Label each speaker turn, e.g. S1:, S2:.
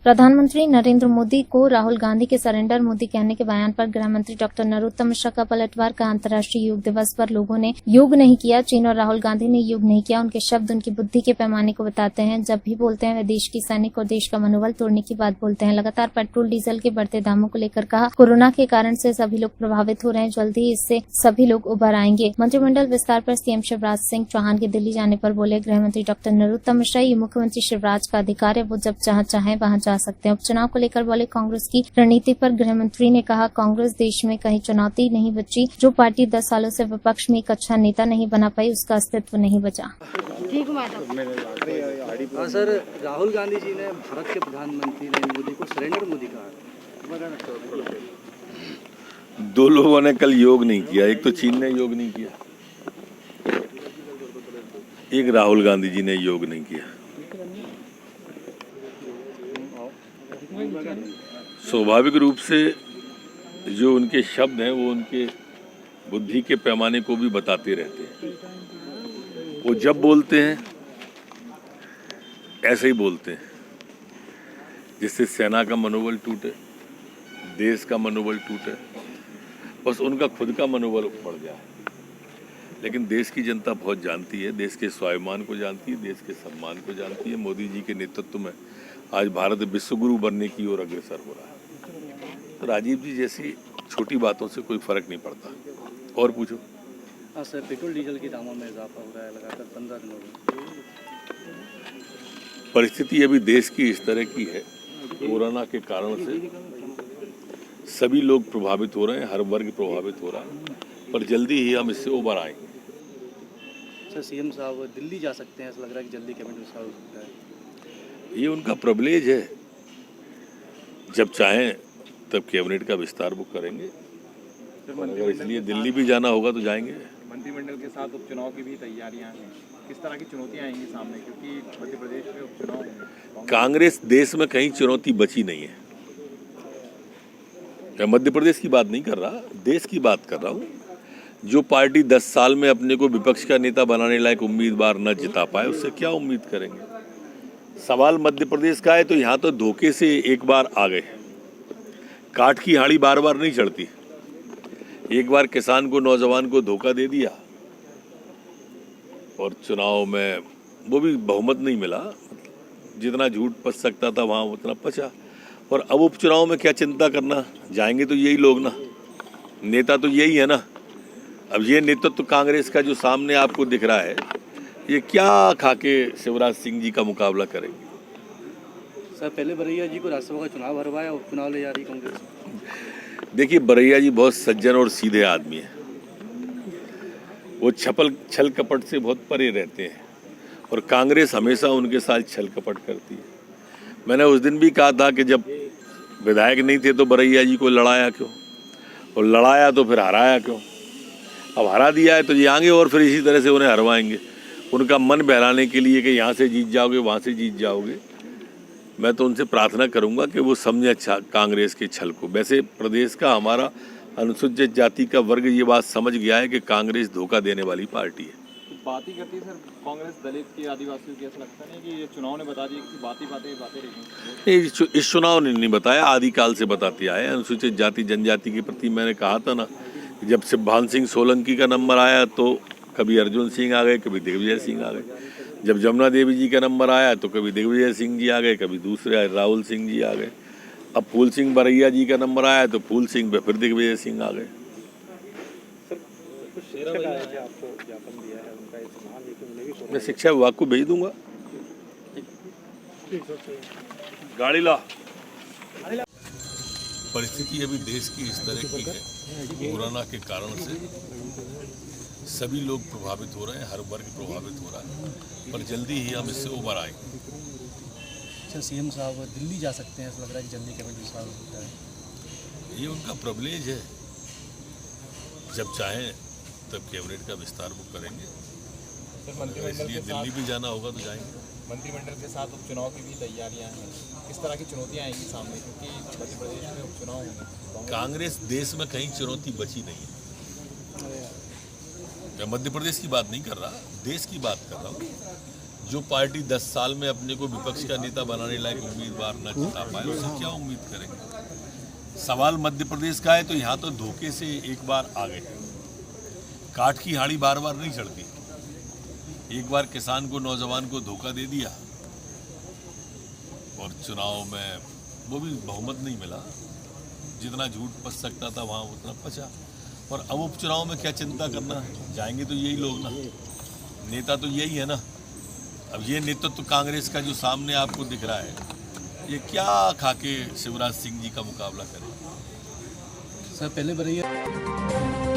S1: प्रधानमंत्री नरेंद्र मोदी को राहुल गांधी के सरेंडर मोदी कहने के बयान पर गृह मंत्री डॉक्टर नरोत्तम मिश्रा का पलटवार का अंतर्राष्ट्रीय योग दिवस पर लोगों ने योग नहीं किया। चीन और राहुल गांधी ने योग नहीं किया। उनके शब्द उनकी बुद्धि के पैमाने को बताते हैं। जब भी बोलते हैं वे देश की सैनिक और देश का मनोबल तोड़ने की बात बोलते हैं। लगातार पेट्रोल डीजल के बढ़ते दामों को लेकर कहा, कोरोना के कारण से सभी लोग प्रभावित हो रहे हैं। जल्द ही इससे सभी लोग उभर आएंगे। मंत्रिमंडल विस्तार पर सीएम शिवराज सिंह चौहान के दिल्ली जाने पर बोले गृह मंत्री डॉक्टर नरोत्तम मिश्रा, ये मुख्यमंत्री शिवराज का अधिकार है, वो जब जहाँ चाहे वहाँ जा सकते हैं। उपचुनाव को लेकर बोले कांग्रेस की रणनीति पर गृह मंत्री ने कहा, कांग्रेस देश में कहीं चुनौती नहीं बची। जो पार्टी 10 सालों से विपक्ष में एक अच्छा नेता नहीं बना पाई, उसका अस्तित्व नहीं बचा।
S2: ठीक मैडम। सर, राहुल गांधी जी ने भारत के प्रधानमंत्री नरेंद्र मोदी को सरेंडर मोदी कहा।
S3: दो लोगों ने कल योग नहीं किया। एक तो चीन ने योग नहीं किया, एक राहुल गांधी जी ने योग नहीं किया। स्वाभाविक रूप से जो उनके शब्द हैं वो उनके बुद्धि के पैमाने को भी बताते रहते हैं। वो जब बोलते हैं ऐसे ही बोलते हैं जिससे सेना का मनोबल टूटे, देश का मनोबल टूटे, बस उनका खुद का मनोबल बढ़ जाए। लेकिन देश की जनता बहुत जानती है, देश के स्वाभिमान को जानती है, देश के सम्मान को जानती है। मोदी जी के नेतृत्व में आज भारत विश्वगुरु बनने की ओर अग्रसर हो रहा है। तो राजीव जी जैसी छोटी बातों से कोई फर्क नहीं पड़ता। और पूछो।
S2: सर, पेट्रोल डीजल के दामों में इजाफा हो रहा है लगातार 15 दिनों में।
S3: परिस्थिति अभी देश की इस तरह की है, कोरोना के कारण से सभी लोग प्रभावित हो रहे हैं, हर वर्ग प्रभावित हो रहा है, पर जल्दी ही हम इससे उबर आएंगे।
S2: सर, सीएम साहब दिल्ली जा सकते हैं, ऐसा लग रहा है कि जल्दी कैबिनेट विस्तार हो सकता है।
S3: ये उनका प्रिविलेज है, जब चाहें तब कैबिनेट का विस्तार वो करेंगे। अगर इसलिए दिल्ली भी जाना होगा तो जाएंगे।
S4: मंत्रिमंडल के साथ उपचुनाव की भी तैयारियां हैं, किस तरह की चुनौतियां आएंगी सामने, क्योंकि मध्य प्रदेश में उपचुनाव होंगे।
S3: कांग्रेस देश में कहीं चुनौती बची नहीं है। मैं मध्य प्रदेश की बात नहीं कर रहा, देश की बात कर रहा हूँ। जो पार्टी 10 साल में अपने को विपक्ष का नेता बनाने लायक उम्मीदवार न जिता पाए, उससे क्या उम्मीद करेंगे। सवाल मध्य प्रदेश का है तो यहाँ तो धोखे से एक बार आ गए। काठ की हाड़ी बार बार नहीं चढ़ती। एक बार किसान को, नौजवान को धोखा दे दिया और चुनाव में वो भी बहुमत नहीं मिला। जितना झूठ पच सकता था वहाँ उतना पचा। और अब उपचुनाव में क्या चिंता करना, जाएंगे तो यही लोग ना, नेता तो यही है ना। अब ये नेतृत्व कांग्रेस का जो सामने आपको दिख रहा है, ये क्या खाके शिवराज सिंह जी का मुकाबला करेंगे।
S2: सर, पहले बरैया जी को राज्यसभा का चुनाव हरवाया, उपचुनाव ले जा रही कांग्रेस।
S3: देखिए, बरैया जी बहुत सज्जन और सीधे आदमी हैं। वो छल कपट से बहुत परे रहते हैं और कांग्रेस हमेशा उनके साथ छल कपट करती है। मैंने उस दिन भी कहा था कि जब विधायक नहीं थे तो बरैया जी को लड़ाया क्यों, और लड़ाया तो फिर हराया क्यों। अब हरा दिया है तो ये आएंगे और फिर इसी तरह से उन्हें हरवाएंगे, उनका मन बहलाने के लिए कि यहाँ से जीत जाओगे, वहाँ से जीत जाओगे। मैं तो उनसे प्रार्थना करूंगा कि वो समझे कांग्रेस के छल को। वैसे प्रदेश का हमारा अनुसूचित जाति का वर्ग ये बात समझ गया है कि कांग्रेस धोखा देने वाली पार्टी है।
S4: तो बात ही करती है सर कांग्रेस दलित की, आदिवासियों की। ऐसा लगता नहीं कि ये चुनाव ने बता दिया कि बातें रहेंगी।
S3: इस चुनाव ने नहीं बताया, आदिकाल से बताते आए। अनुसूचित जाति जनजाति के प्रति मैंने कहा था ना, जब शिवभान सिंह सोलंकी का नंबर आया तो कभी अर्जुन सिंह आ गए, कभी दिग्विजय सिंह आ गए। जब जमुना देवी जी का नंबर आया तो कभी दिग्विजय सिंह जी आ गए, कभी दूसरे राहुल सिंह जी आ गए। अब फूल सिंह बरैया जी का नंबर आया तो फूल सिंह पे फिर दिग्विजय सिंह आ गए। मैं शिक्षा विभाग को भेज दूंगा। गाड़ी ला। परिस्थिति अभी देश की इस तरह की है, कोरोना के कारण से सभी लोग प्रभावित हो रहे हैं, हर वर्ग प्रभावित हो रहा है, पर जल्दी ही हम इससे उबर आएंगे।
S2: सर, सीएम साहब दिल्ली जा सकते हैं, ऐसा लग रहा है कि जल्दी कैबिनेट विस्तार हो सकता है।
S3: ये उनका प्रिविलेज है, जब चाहें तब कैबिनेट का विस्तार वो करेंगे। इसलिए दिल्ली भी जाना होगा तो जाएंगे।
S4: मंत्रिमंडल के साथ उपचुनाव की भी तैयारियां हैं, किस तरह की चुनौतियां आएंगी सामने, क्योंकि मध्य प्रदेश में उपचुनाव होंगे।
S3: कांग्रेस देश में कहीं चुनौती बची नहीं है। मैं मध्य प्रदेश की बात नहीं कर रहा, देश की बात कर रहा हूँ। जो पार्टी 10 साल में अपने को विपक्ष का नेता बनाने लायक उम्मीदवार न जिता पाए उससे क्या उम्मीद करेंगे। सवाल मध्य प्रदेश का है तो यहाँ तो धोखे से एक बार आ गए। काठ की हाड़ी बार बार नहीं चढ़ती। एक बार किसान को, नौजवान को धोखा दे दिया और चुनाव में वो भी बहुमत नहीं मिला। जितना झूठ पच सकता था वहाँ उतना पचा। और अब उपचुनाव में क्या चिंता करना है, जाएंगे तो यही लोग ना, नेता तो यही है ना। अब ये नेतृत्व कांग्रेस का जो सामने आपको दिख रहा है, ये क्या खाके शिवराज सिंह जी का मुकाबला करे।
S2: सर पहले बताइए।